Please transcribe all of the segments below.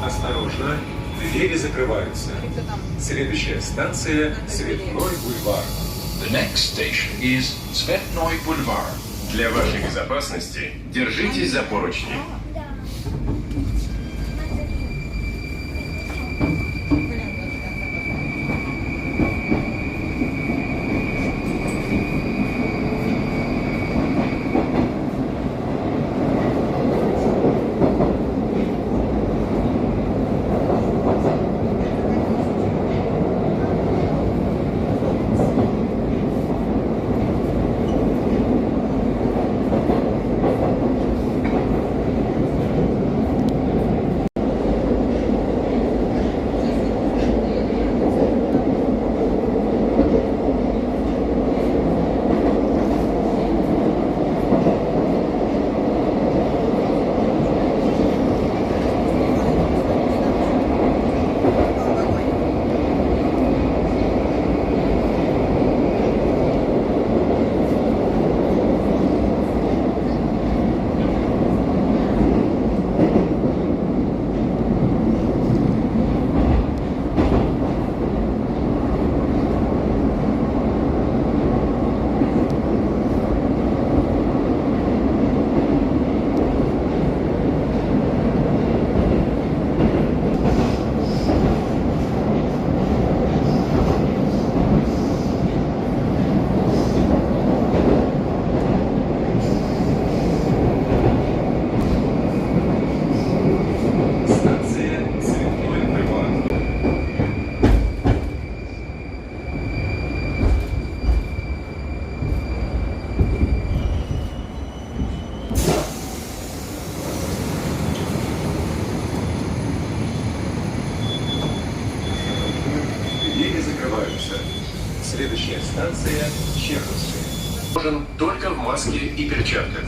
Осторожно, двери закрываются. Следующая станция – Цветной бульвар. The next station is Цветной бульвар. Для вашей безопасности держитесь за поручни. Станция Цветной бульвар. Двери закрываются. Следующая станция – Чеховская. Нужен только в маске и перчатках.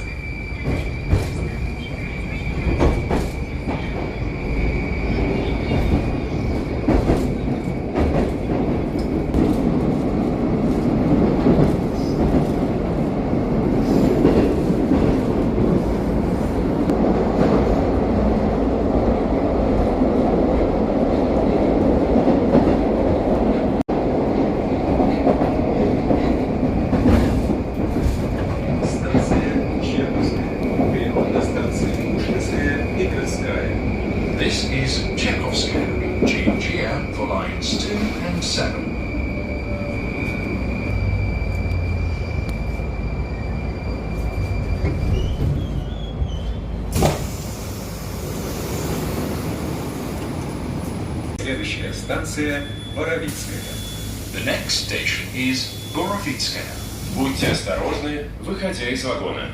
Станция Чеховская. Переход на станции Пушкинская и Городская. This is Tchaikovskaya, GGM for lines 2 and 7. Следующая станция – Боровицкая. The next station is Borovitskaya. Будьте осторожны, выходя из вагона.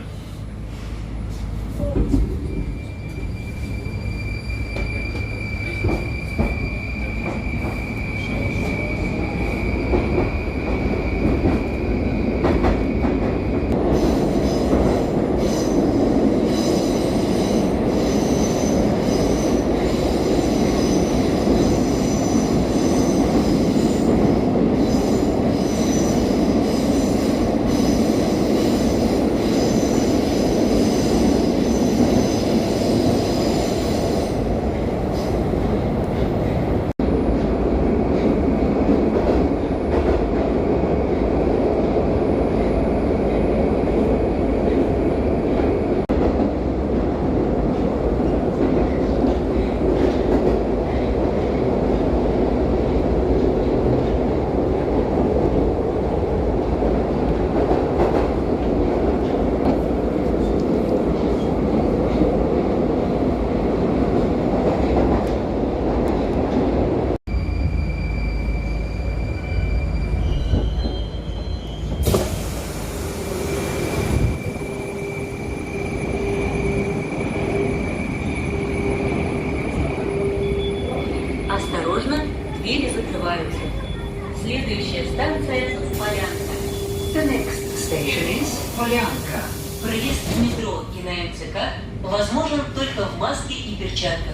Следующая станция Полянка. The next station is Polyanka. Проезд в метро и на МЦК возможен только в маске и перчатках.